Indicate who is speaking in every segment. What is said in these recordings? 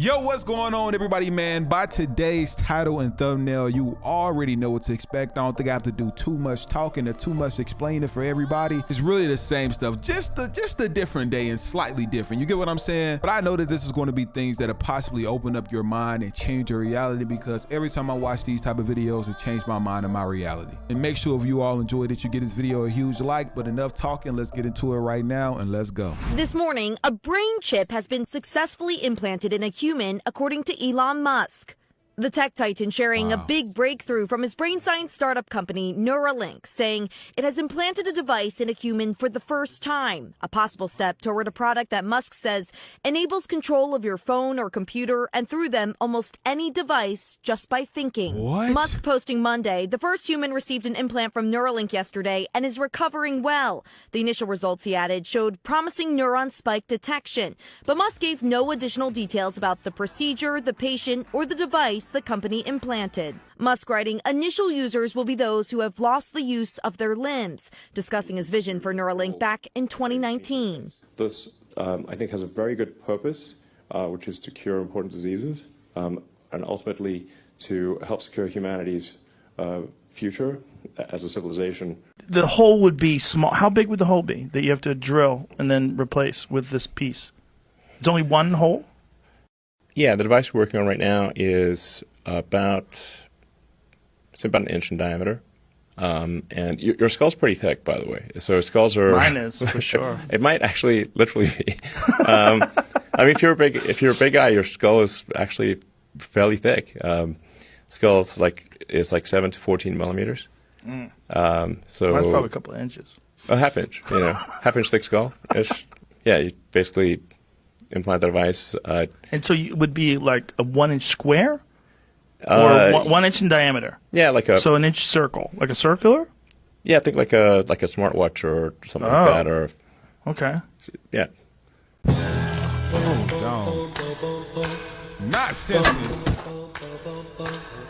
Speaker 1: Yo, what's going on, everybody, man? By today's title and thumbnail, you already know what to expect. I don't think I have to do too much talking or too much explaining for everybody. It's really the same stuff, just a different day and slightly different. You get what I'm saying? But I know that this is going to be things that have possibly open up your mind and change your reality, because every time I watch these type of videos, it changed my mind and my reality. And make sure if you all enjoyed it, you get this video a huge like. But enough talking, let's get into it right now and let's go.
Speaker 2: This morning, a brain chip has been successfully implanted in a human, according to Elon Musk. The tech titan sharing a big breakthrough from his brain science startup company, Neuralink, saying it has implanted a device in a human for the first time, a possible step toward a product that Musk says enables control of your phone or computer and through them almost any device just by thinking.
Speaker 1: What?
Speaker 2: Musk posting Monday, the first human received an implant from Neuralink yesterday and is recovering well. The initial results, he added, showed promising neuron spike detection, but Musk gave no additional details about the procedure, the patient, or the device the company implanted. Musk writing, initial users will be those who have lost the use of their limbs, discussing his vision for Neuralink back in 2019.
Speaker 3: This, I think, has a very good purpose, which is to cure important diseases and ultimately to help secure humanity's future as a civilization.
Speaker 4: The hole would be small. How big would the hole be that you have to drill and then replace with this piece? It's only one hole?
Speaker 3: Yeah, the device we're working on right now is about an inch in diameter. And your skull's pretty thick, by the way. So skulls are...
Speaker 4: Mine is, for sure.
Speaker 3: It might actually literally be. I mean, if you're a big guy, your skull is actually fairly thick. Skull's is like 7 to 14 millimeters. So
Speaker 4: Mine's probably a couple of inches.
Speaker 3: A half inch, half-inch thick skull-ish. Yeah, you basically implant the device.
Speaker 4: And so it would be like a 1 inch square? Or 1 inch in diameter?
Speaker 3: Yeah,
Speaker 4: So an inch circle. Like a circular?
Speaker 3: Yeah, I think like a smartwatch or something like that. Or
Speaker 4: okay.
Speaker 3: Yeah.
Speaker 1: Oh, no. Not Simpsons.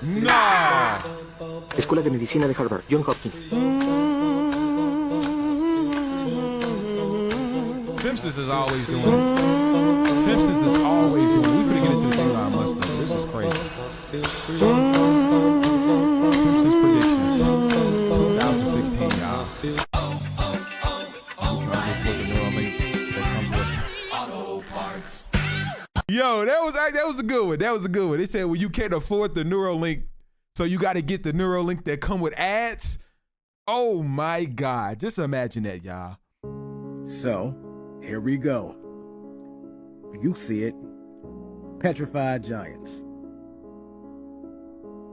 Speaker 1: Nah.
Speaker 5: Escuela de Medicina de Harvard, John Hopkins.
Speaker 1: Simpsons is always doing it. Simpsons is always doing it. We finna get into this Elon Musk stuff. This is crazy. Simpsons prediction. 2016, y'all. Yo, that was a good one. That was a good one. They said, well, you can't afford the Neuralink, so you got to get the Neuralink that come with ads. Oh my God. Just imagine that, y'all.
Speaker 6: So, here we go. You see it. Petrified Giants.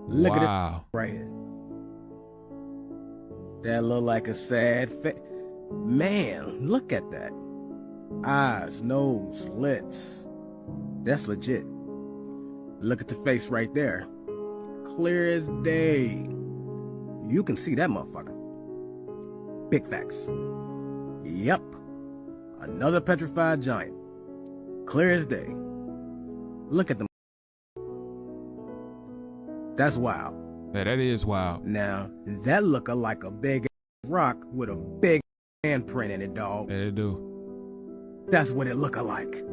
Speaker 6: Look at it right here. That look like a sad face. Man, look at that. Eyes, nose, lips. That's legit. Look at the face right there. Clear as day. You can see that motherfucker. Big facts. Yep. Another petrified giant. Clear as day. Look at them. That's wild.
Speaker 1: Yeah, that is wild.
Speaker 6: Now, that look like a big rock with a big handprint in it, dog.
Speaker 1: Yeah, they do.
Speaker 6: That's what it look like.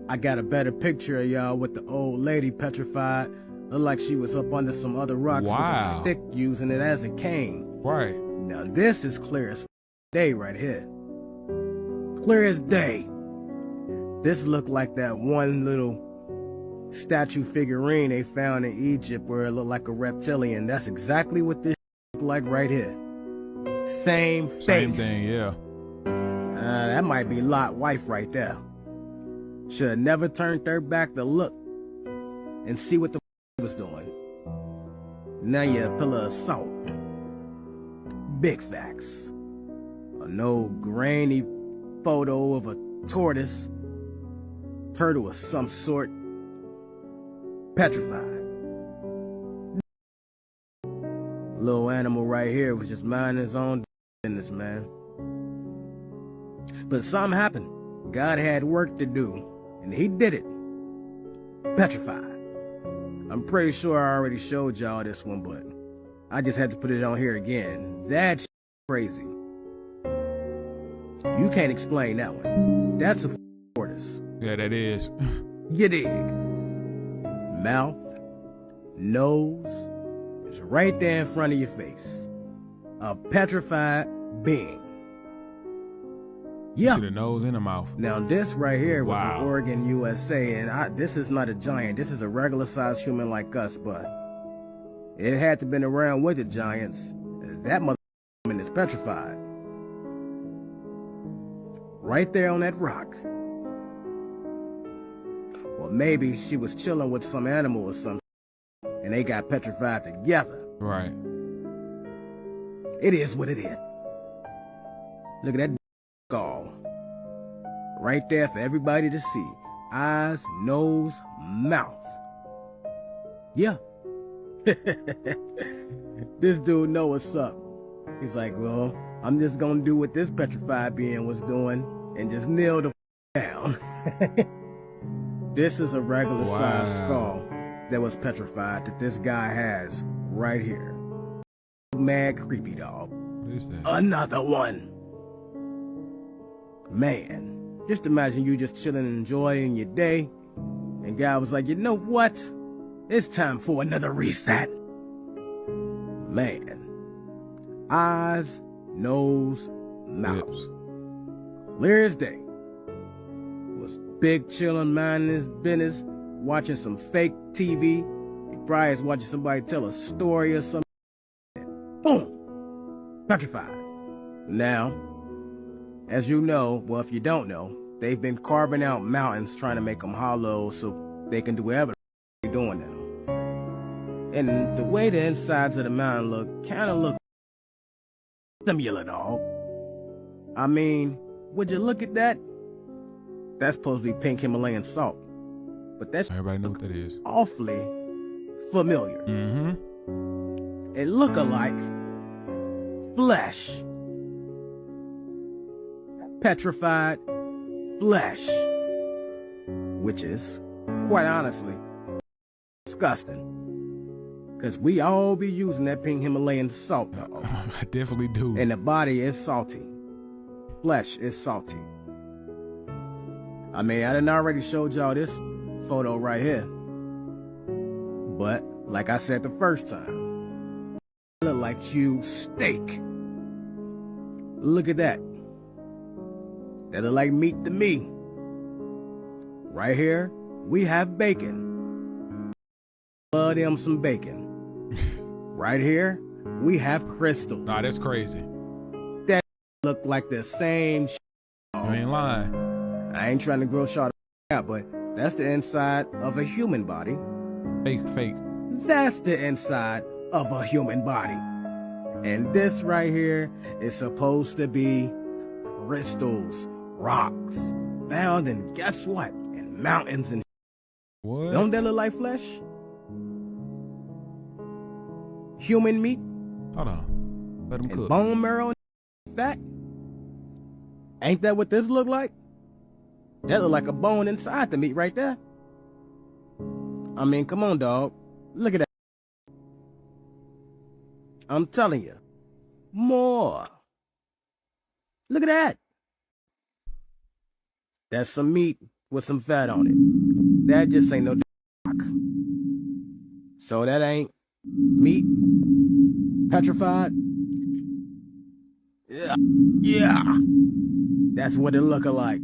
Speaker 6: I got a better picture of y'all with the old lady petrified. Looked like she was up under some other rocks with a stick, using it as a cane.
Speaker 1: Right.
Speaker 6: Now this is clear as day right here. Clear as day. This looked like that one little statue figurine they found in Egypt where it looked like a reptilian. That's exactly what this look like right here. Same face.
Speaker 1: Same thing, yeah.
Speaker 6: That might be Lot's wife right there. Should have never turned their back to look and see what the was doing. Now you're a pillar of salt. Big facts. An old grainy photo of a tortoise. Turtle of some sort. Petrified. Little animal right here was just minding his own business, man. But something happened. God had work to do, and he did it. Petrified. I'm pretty sure I already showed y'all this one, but I just had to put it on here again. That's crazy. You can't explain that one. That's a tortoise.
Speaker 1: Yeah, that is.
Speaker 6: You dig? mouth, nose is right there in front of your face. A petrified being.
Speaker 1: You see the nose and the mouth.
Speaker 6: Now this right here was
Speaker 1: Wow.
Speaker 6: in Oregon, USA, and this is not a giant. This is a regular sized human like us, but it had to been around with the giants. That motherfucker is petrified. Right there on that rock. Or maybe she was chilling with some animal or something, and they got petrified together.
Speaker 1: Right.
Speaker 6: It is what it is. Look at that skull. Right there for everybody to see. Eyes, nose, mouth. Yeah. This dude know what's up. He's like, well, I'm just gonna do what this petrified being was doing and just kneel the down. This is a regular sized skull that was petrified that this guy has right here. Mad creepy, dog.
Speaker 1: What is that?
Speaker 6: Another one. Man, just imagine you just chilling and enjoying your day, and God was like, you know what? It's time for another reset. Man. Eyes, nose, mouth.
Speaker 1: Lips.
Speaker 6: Clear as day. Was big chilling, minding his business, watching some fake TV. He probably is watching somebody tell a story or something. Boom! Petrified. Now, as you know, well, if you don't know, they've been carving out mountains trying to make them hollow so they can do whatever they're doing now. And the way the insides of the mountain kind of look similar, dog. I mean, would you look at that? That's supposed to be pink Himalayan salt. But that's
Speaker 1: Everybody knows what that is.
Speaker 6: awfully familiar.
Speaker 1: Mm-hmm.
Speaker 6: It look alike flesh. Petrified flesh. Which is, quite honestly, disgusting. Because we all be using that pink Himalayan salt, dog.
Speaker 1: I definitely do.
Speaker 6: And the body is salty. Flesh is salty. I mean, I done already showed y'all this photo right here. But, like I said the first time, it look like cube steak. Look at that. That look like meat to me. Right here, we have bacon. Love them some bacon. Right here, we have crystals.
Speaker 1: Nah, that's crazy.
Speaker 6: That look like the same shit.
Speaker 1: You ain't lying.
Speaker 6: I ain't trying to grow short out, but that's the inside of a human body.
Speaker 1: Fake.
Speaker 6: That's the inside of a human body. And this right here is supposed to be crystals, rocks, found in, guess what? In mountains and
Speaker 1: What?
Speaker 6: don't that look like flesh? Human meat
Speaker 1: Hold on. Let him
Speaker 6: and
Speaker 1: cook.
Speaker 6: bone marrow and fat? Ain't that what this look like? That look like a bone inside the meat right there. I mean, come on, dog. Look at that. I'm telling you. More. Look at that. That's some meat with some fat on it. That just ain't no rock. So that ain't meat. Petrified. Yeah. That's what it look like.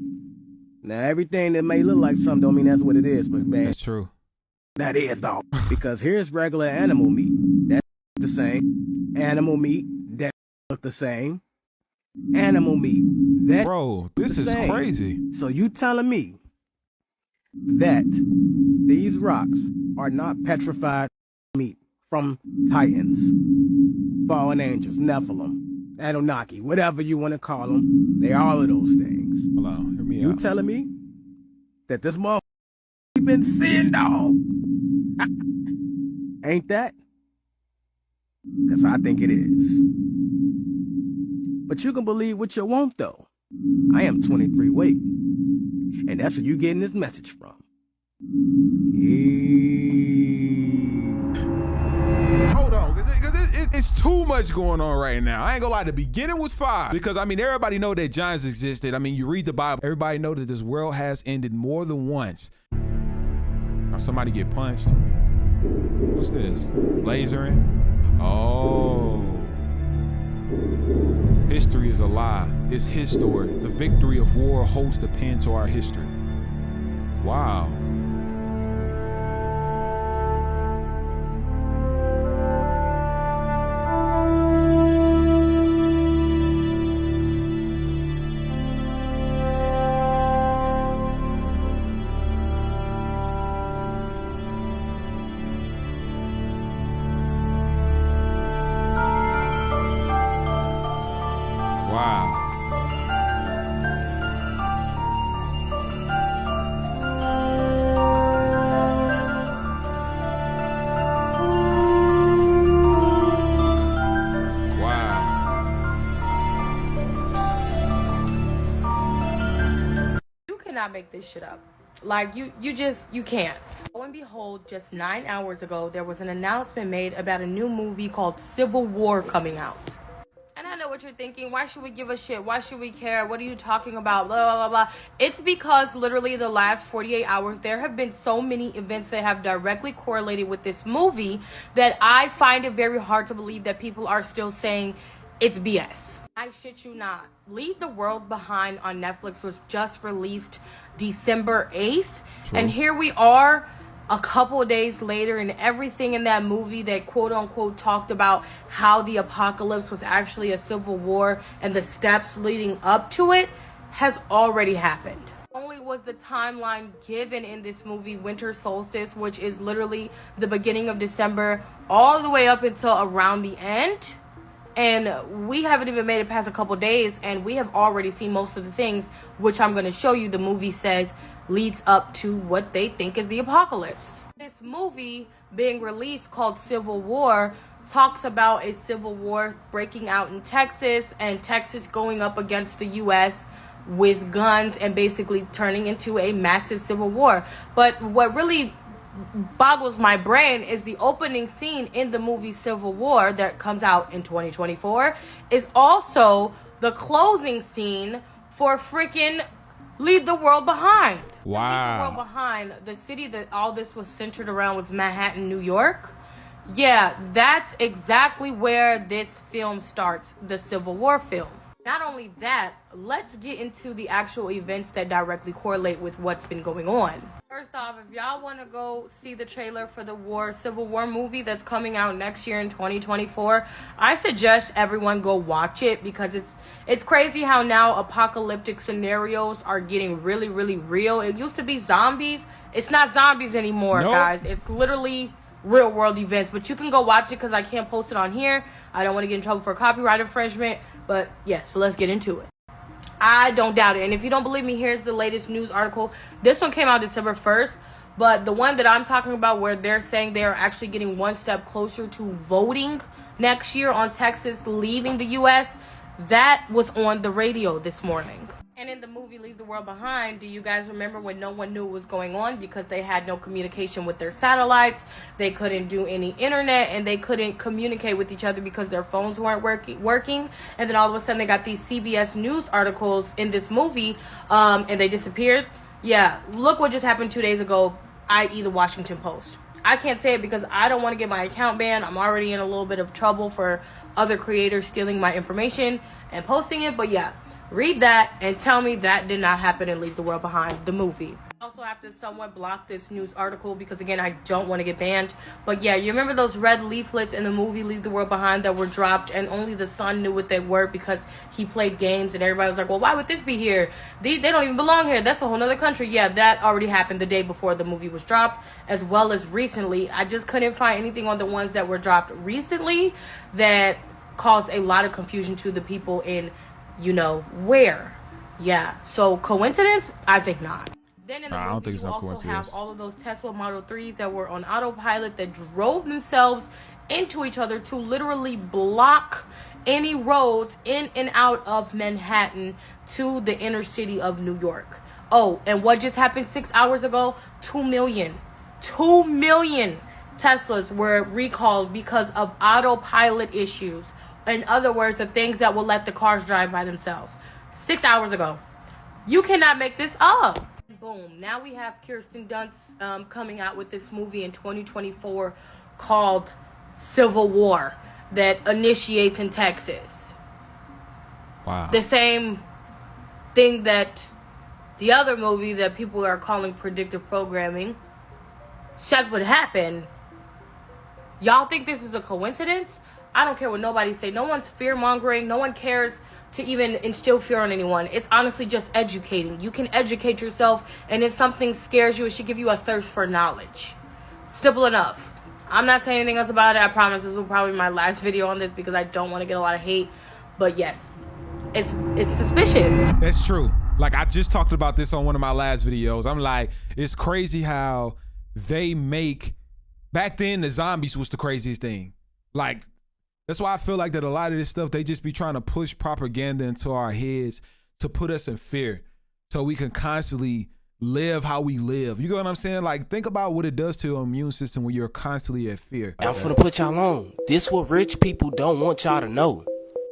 Speaker 6: Now, everything that may look like something don't mean that's what it is, but man,
Speaker 1: That's true.
Speaker 6: that is, dog. Because here's regular animal meat. That the same. Animal meat. That look the same. Animal meat. That
Speaker 1: Bro, this
Speaker 6: the
Speaker 1: is
Speaker 6: same.
Speaker 1: crazy.
Speaker 6: So you telling me that these rocks are not petrified meat from Titans, fallen angels, Nephilim, Anunnaki, whatever you want to call them. They are all of those things.
Speaker 1: Hold on. Hear me
Speaker 6: You
Speaker 1: out.
Speaker 6: telling me that this motherfucker we been seeing, dog? Ain't that? Because I think it is. But you can believe what you want, though. I am 23 weight. And that's where you getting this message from.
Speaker 1: Hold on, because it's too much going on right now. I ain't gonna lie, the beginning was fire. Because, I mean, everybody know that giants existed. I mean, you read the Bible, everybody know that this world has ended more than once. Now somebody get punched. What's this? Lasering? Oh. History is a lie. It's his story. The victory of war holds the pen to our history. Wow. Wow.
Speaker 7: You cannot make this shit up. Like, you can't. Lo and behold, just 9 hours ago, there was an announcement made about a new movie called Civil War coming out. And I know what you're thinking. Why should we give a shit? Why should we care? What are you talking about? Blah, blah, blah, blah. It's because literally the last 48 hours, there have been so many events that have directly correlated with this movie that I find it very hard to believe that people are still saying it's BS. I shit you not. Leave the World Behind on Netflix was just released December 8th.
Speaker 1: True.
Speaker 7: And here we are a couple of days later, and everything in that movie that quote unquote talked about how the apocalypse was actually a civil war and the steps leading up to it has already happened. Only was the timeline given in this movie Winter Solstice, which is literally the beginning of December all the way up until around the end. And we haven't even made it past a couple days, and we have already seen most of the things, which I'm going to show you the movie says leads up to what they think is the apocalypse. This movie being released called Civil War talks about a civil war breaking out in Texas, and Texas going up against the U.S. with guns and basically turning into a massive civil war. But what really boggles my brain is the opening scene in the movie Civil War that comes out in 2024 is also the closing scene for freaking Leave the World Behind.
Speaker 1: Wow.
Speaker 7: Leave the World Behind, the city that all this was centered around was Manhattan, New York. Yeah, that's exactly where this film starts, the Civil War film. Not only that, let's get into the actual events that directly correlate with what's been going on. First off, if y'all want to go see the trailer for the Civil War movie that's coming out next year in 2024, I suggest everyone go watch it, because it's crazy how now apocalyptic scenarios are getting really, really real. It used to be zombies. It's not zombies anymore,
Speaker 1: Nope.
Speaker 7: guys. It's literally real world events. But you can go watch it because I can't post it on here. I don't want to get in trouble for copyright infringement. But yes, so let's get into it. I don't doubt it. And if you don't believe me, here's the latest news article. This one came out December 1st. But the one that I'm talking about, where they're saying they are actually getting one step closer to voting next year on Texas leaving the U.S., that was on the radio this morning. And in the movie Leave the World Behind, do you guys remember when no one knew what was going on because they had no communication with their satellites, they couldn't do any internet, and they couldn't communicate with each other because their phones weren't working, and then all of a sudden they got these CBS News articles in this movie, and they disappeared? Yeah, look what just happened 2 days ago, i.e. the Washington Post. I can't say it because I don't want to get my account banned. I'm already in a little bit of trouble for other creators stealing my information and posting it, but yeah. Read that and tell me that did not happen in Leave the World Behind, the movie. Also have to somewhat block this news article because, again, I don't want to get banned. But yeah, you remember those red leaflets in the movie Leave the World Behind that were dropped and only the son knew what they were because he played games and everybody was like, well, why would this be here? They don't even belong here. That's a whole nother country. Yeah, that already happened the day before the movie was dropped, as well as recently. I just couldn't find anything on the ones that were dropped recently that caused a lot of confusion to the people in you know where. Yeah, so coincidence? I think not. Then in the
Speaker 1: I don't
Speaker 7: movie,
Speaker 1: think it's
Speaker 7: you
Speaker 1: no
Speaker 7: also
Speaker 1: coincidence.
Speaker 7: have all of those Tesla Model 3s that were on autopilot that drove themselves into each other to literally block any roads in and out of Manhattan to the inner city of New York. Oh, and what just happened 6 hours ago? 2 million Teslas were recalled because of autopilot issues. In other words, the things that will let the cars drive by themselves. 6 hours ago. You cannot make this up. boom, now we have Kirsten Dunst coming out with this movie in 2024 called Civil War that initiates in Texas.
Speaker 1: Wow.
Speaker 7: The same thing that the other movie that people are calling predictive programming said would happen. Y'all think this is a coincidence? I don't care what nobody say. No one's fear-mongering. No one cares to even instill fear on anyone. It's honestly just educating. You can educate yourself, and if something scares you, it should give you a thirst for knowledge. Simple enough. I'm not saying anything else about it. I promise this will probably be my last video on this because I don't want to get a lot of hate. But yes, it's suspicious.
Speaker 1: That's true. Like, I just talked about this on one of my last videos. I'm like, it's crazy how they make, back then the zombies was the craziest thing. Like, that's why I feel like that a lot of this stuff, they just be trying to push propaganda into our heads to put us in fear so we can constantly live how we live. You know what I'm saying? Like, think about what it does to your immune system when you're constantly at fear.
Speaker 5: I'm finna put y'all on. This what rich people don't want y'all to know.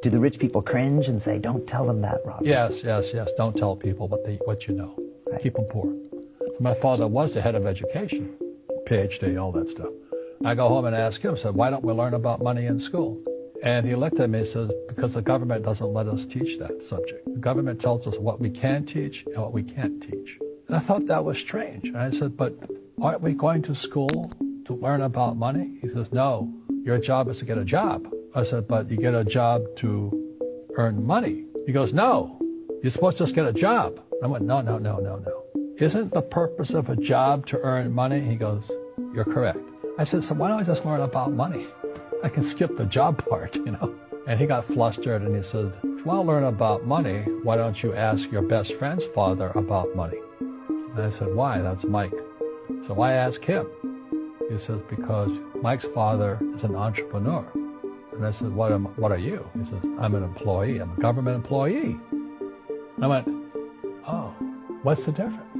Speaker 8: Do the rich people cringe and say, don't tell them that, Rob?
Speaker 9: Yes. Don't tell people what you know.
Speaker 8: Right.
Speaker 9: Keep them poor. So my father was the head of education, PhD, all that stuff. I go home and ask him, said, why don't we learn about money in school? And he looked at me and says, because the government doesn't let us teach that subject. The government tells us what we can teach and what we can't teach. And I thought that was strange. And I said, but aren't we going to school to learn about money? He says, no, your job is to get a job. I said, but you get a job to earn money. He goes, no, you're supposed to just get a job. I went, no. Isn't the purpose of a job to earn money? He goes, you're correct. I said, so why don't I just learn about money? I can skip the job part, you know? And he got flustered and he said, if you want to learn about money, why don't you ask your best friend's father about money? And I said, why? That's Mike. So why ask him? He says, because Mike's father is an entrepreneur. And I said, what are you? He says, I'm an employee. I'm a government employee. And I went, oh, what's the difference?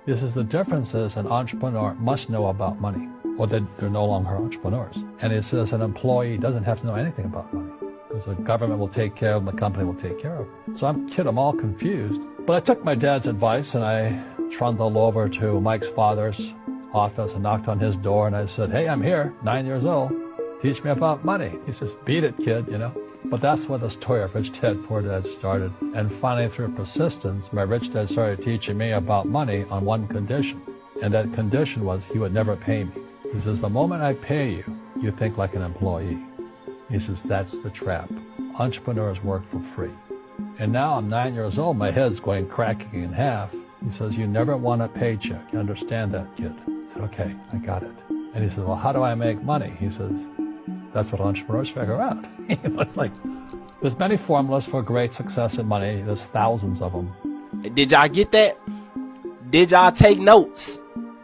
Speaker 9: He says, the difference is an entrepreneur must know about money, or they're no longer entrepreneurs. And he says an employee doesn't have to know anything about money because the government will take care of them, the company will take care of them. So I'm all confused. But I took my dad's advice and I trundled over to Mike's father's office and knocked on his door and I said, hey, I'm here, 9 years old. Teach me about money. He says, beat it, kid, you know. But that's where the story of Rich Dad, Poor Dad started. And finally, through persistence, my rich dad started teaching me about money on one condition. And that condition was he would never pay me. He says, the moment I pay you, you think like an employee. He says, that's the trap. Entrepreneurs work for free. And now I'm 9 years old, my head's going cracking in half. He says, you never want a paycheck. You understand that, kid? I said, okay, I got it. And he says, well, how do I make money? He says, that's what entrepreneurs figure out. It's like, there's many formulas for great success in money. There's thousands of them.
Speaker 5: Did y'all get that? Did y'all take notes?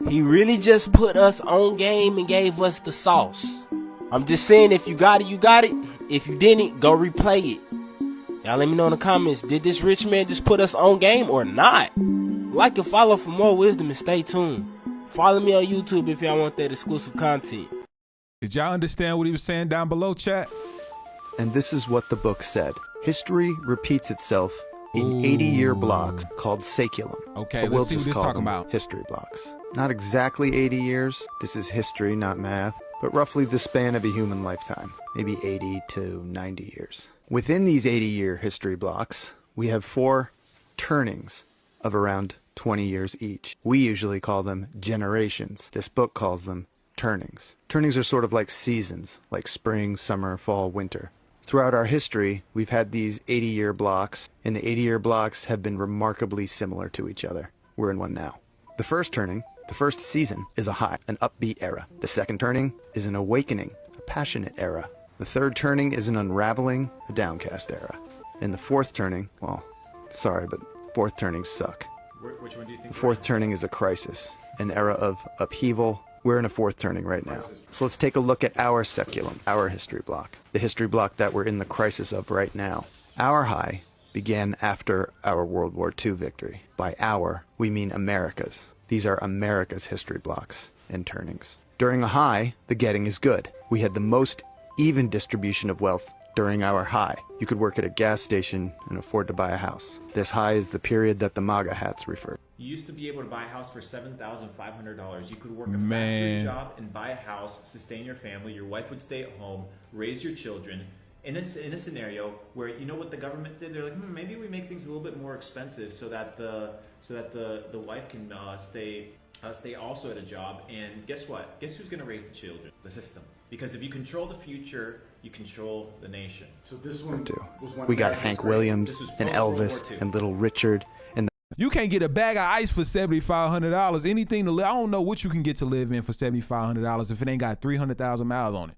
Speaker 5: He really just put us on game and gave us the sauce. I'm just saying, if you got it, you got it. If you didn't, go replay it. Y'all let me know in the comments, did this rich man just put us on game or not? Like and follow for more wisdom and stay tuned. Follow me on YouTube if y'all want that exclusive content.
Speaker 1: Did y'all understand what he was saying down below, chat?
Speaker 10: And this is what the book said. History repeats itself in 80-year blocks called saeculum.
Speaker 1: Okay,
Speaker 10: but
Speaker 1: let's see what
Speaker 10: just
Speaker 1: this
Speaker 10: call
Speaker 1: talking
Speaker 10: them
Speaker 1: about.
Speaker 10: History blocks. Not exactly 80 years. This is history, not math. But roughly the span of a human lifetime. Maybe 80 to 90 years. Within these 80-year history blocks, we have 4 turnings of around 20 years each. We usually call them generations. This book calls them turnings. Turnings are sort of like seasons, like spring, summer, fall, winter. Throughout our history, we've had these 80-year blocks, and the 80-year blocks have been remarkably similar to each other. We're in one now. The first turning, the first season, is a high, an upbeat era. The second turning is an awakening, a passionate era. The third turning is an unraveling, a downcast era. And the fourth turning, well, sorry, but fourth turnings suck.
Speaker 1: Which one do you think?
Speaker 10: The fourth turning is a crisis, an era of upheaval. We're in a fourth turning right now. So let's take a look at our saeculum, our history block, the history block that we're in the crisis of right now. Our high began after our World War II victory. By our, we mean America's. These are America's history blocks and turnings. During a high, the getting is good. We had the most even distribution of wealth during our high. You could work at a gas station and afford to buy a house. This high is the period that the MAGA hats refer.
Speaker 11: You used to be able to buy a house for $7,500. You could work a factory job and buy a house, sustain your family. Your wife would stay at home, raise your children. In a scenario where, you know what the government did? They're like, maybe we make things a little bit more expensive so that the wife can stay also at a job. And guess what? Guess who's going to raise the children? The system. Because if you control the future, you control the nation.
Speaker 10: So this one was one. We got Hank Williams and Elvis and Little Richard.
Speaker 1: You can't get a bag of ice for $7,500. Anything to live, I don't know what you can get to live in for $7,500 if it ain't got 300,000 miles on it.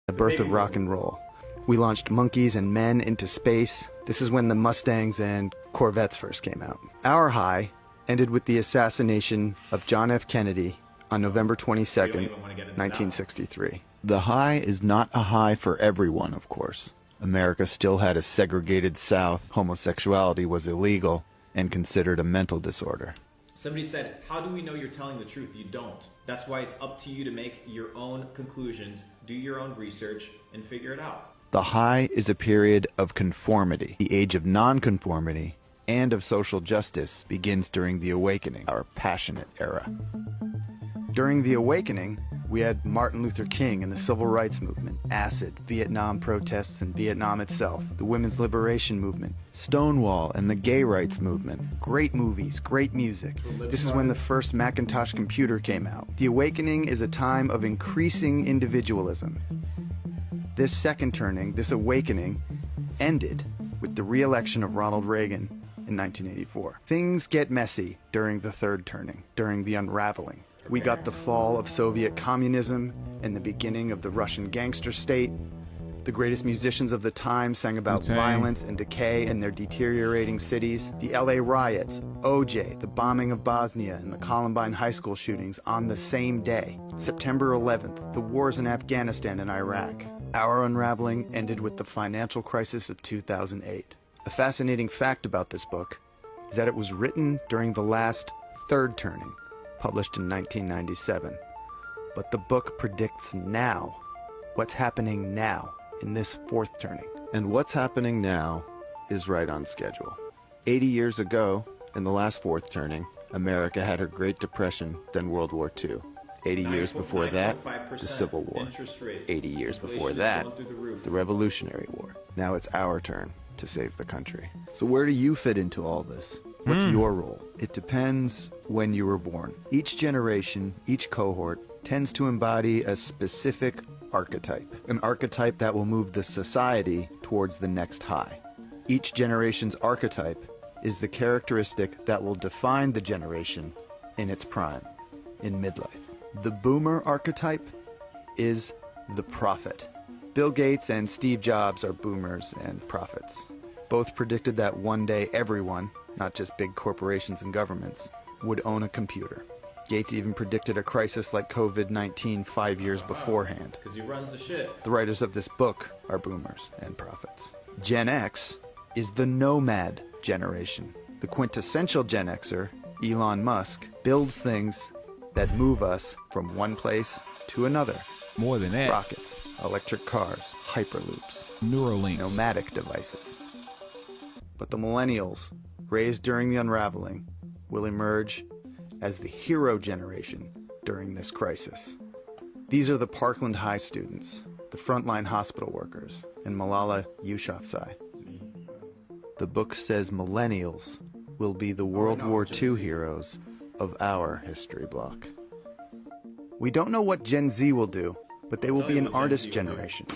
Speaker 10: The birth of rock and roll. We launched monkeys and men into space. This is when the Mustangs and Corvettes first came out. Our high ended with the assassination of John F. Kennedy on November 22nd, 1963. The high is not a high for everyone, of course. America still had a segregated South. Homosexuality was illegal and considered a mental disorder.
Speaker 11: Somebody said, how do we know you're telling the truth? You don't. That's why it's up to you to make your own conclusions, do your own research, and figure it out.
Speaker 10: The high is a period of conformity. The age of nonconformity and of social justice begins during the Awakening, our passionate era. During the Awakening, we had Martin Luther King and the Civil Rights Movement, acid, Vietnam protests and Vietnam itself, the Women's Liberation Movement, Stonewall and the Gay Rights Movement, great movies, great music. This is when the first Macintosh computer came out. The Awakening is a time of increasing individualism. This second turning, this awakening, ended with the re-election of Ronald Reagan in 1984. Things get messy during the third turning, during the unraveling. We got the fall of Soviet communism and the beginning of the Russian gangster state. The greatest musicians of the time sang about violence and decay in their deteriorating cities. The LA riots, OJ, the bombing of Bosnia, and the Columbine high school shootings on the same day. September 11th, the wars in Afghanistan and Iraq. Our unraveling ended with the financial crisis of 2008. A fascinating fact about this book is that it was written during the last third turning, published in 1997. But the book predicts now, what's happening now in this fourth turning. And what's happening now is right on schedule. 80 years ago, in the last fourth turning, America had her Great Depression, then World War II. 80 years before that, the Civil War. 80 years before that, the Revolutionary War. Now it's our turn to save the country. So where do you fit into all this? What's your role? It depends when you were born. Each generation, each cohort, tends to embody a specific archetype. An archetype that will move the society towards the next high. Each generation's archetype is the characteristic that will define the generation in its prime, in midlife. The boomer archetype is the prophet. Bill Gates and Steve Jobs are boomers and prophets. Both predicted that one day everyone, not just big corporations and governments, would own a computer. Gates even predicted a crisis like COVID-19 5 years beforehand.
Speaker 11: Because he runs the shit.
Speaker 10: The writers of this book are boomers and prophets. Gen X is the nomad generation. The quintessential Gen Xer, Elon Musk, builds things that move us from one place to another.
Speaker 1: More than that.
Speaker 10: Rockets, electric cars, hyperloops,
Speaker 1: Neuralinks,
Speaker 10: nomadic devices. But the millennials, raised during the unraveling, will emerge as the hero generation during this crisis. These are the Parkland High students, the frontline hospital workers, and Malala Yousafzai. The book says millennials will be the World War II heroes of our history block. We don't know what Gen Z will do, but they will be an artist generation.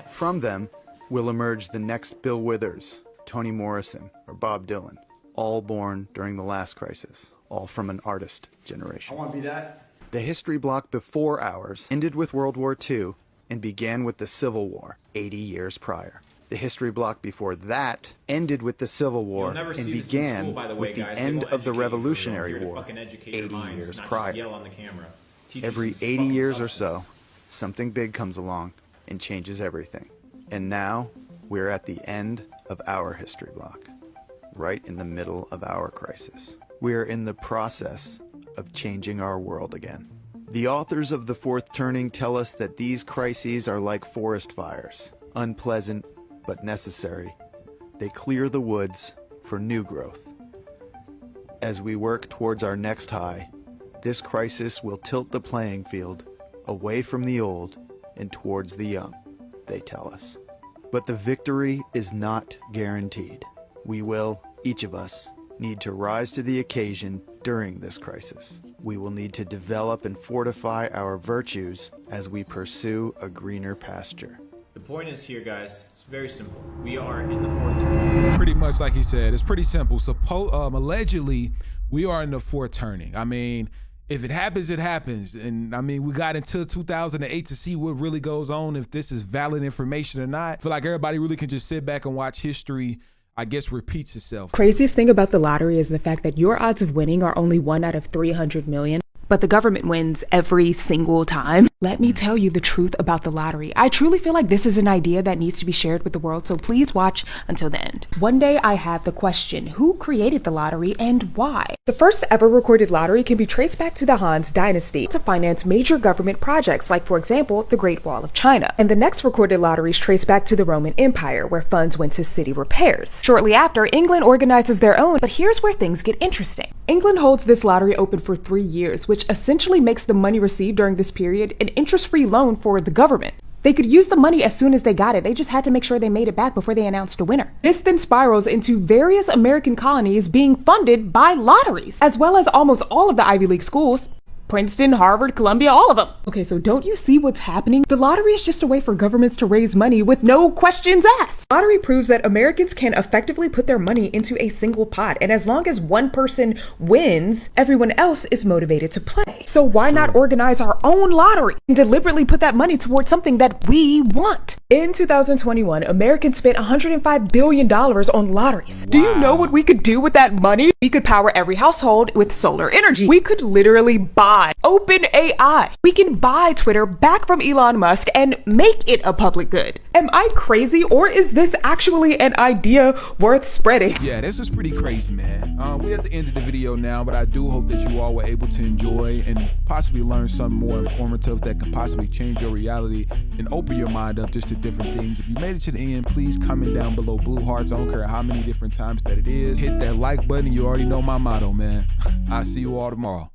Speaker 10: From them will emerge the next Bill Withers, Toni Morrison, or Bob Dylan, all born during the last crisis, all from an artist generation.
Speaker 6: I want to be that.
Speaker 10: The history block before ours ended with World War II and began with the Civil War 80 years prior. The history block before that ended with the Civil War and began with the end of the Revolutionary War 80 years prior. Every 80 years or so, something big comes along and changes everything. And now, we're at the end of our history block, right in the middle of our crisis. We are in the process of changing our world again. The authors of The Fourth Turning tell us that these crises are like forest fires, unpleasant but necessary. They clear the woods for new growth. As we work towards our next high, this crisis will tilt the playing field away from the old and towards the young, they tell us. But the victory is not guaranteed. We will, each of us, need to rise to the occasion during this crisis. We will need to develop and fortify our virtues as we pursue a greener pasture.
Speaker 11: The point is here, guys, it's very simple. We are in the fourth turning.
Speaker 1: Pretty much like he said, it's pretty simple. Allegedly, we are in the fourth turning. I mean, if it happens, it happens. And I mean, we got until 2008 to see what really goes on, if this is valid information or not. I feel like everybody really can just sit back and watch history, I guess, repeats itself.
Speaker 12: Craziest thing about the lottery is the fact that your odds of winning are only 1 out of 300 million. But the government wins every single time. Let me tell you the truth about the lottery. I truly feel like this is an idea that needs to be shared with the world, so please watch until the end. One day I had the question, who created the lottery and why? The first ever recorded lottery can be traced back to the Han's dynasty to finance major government projects, like for example, the Great Wall of China. And the next recorded lotteries trace back to the Roman Empire, where funds went to city repairs. Shortly after, England organizes their own, but here's where things get interesting. England holds this lottery open for 3 years, which essentially makes the money received during this period an interest-free loan for the government. They could use the money as soon as they got it. They just had to make sure they made it back before they announced a winner. This then spirals into various American colonies being funded by lotteries, as well as almost all of the Ivy League schools. Princeton, Harvard, Columbia, all of them. Okay, so don't you see what's happening? The lottery is just a way for governments to raise money with no questions asked. Lottery proves that Americans can effectively put their money into a single pot, and as long as one person wins, everyone else is motivated to play. So why not organize our own lottery and deliberately put that money towards something that we want? In 2021, Americans spent $105 billion on lotteries. Wow. Do you know what we could do with that money? We could power every household with solar energy. We could literally buy OpenAI. We can buy Twitter back from Elon Musk and make it a public good. Am I crazy, or is this actually an idea worth spreading?
Speaker 1: Yeah, this is pretty crazy, man. We're at the end of the video now, but I do hope that you all were able to enjoy and possibly learn something more informative that can possibly change your reality and open your mind up just to different things. If you made it to the end, please comment down below blue hearts. I don't care how many different times that it is. Hit that like button. You already know my motto, man. I'll see you all tomorrow.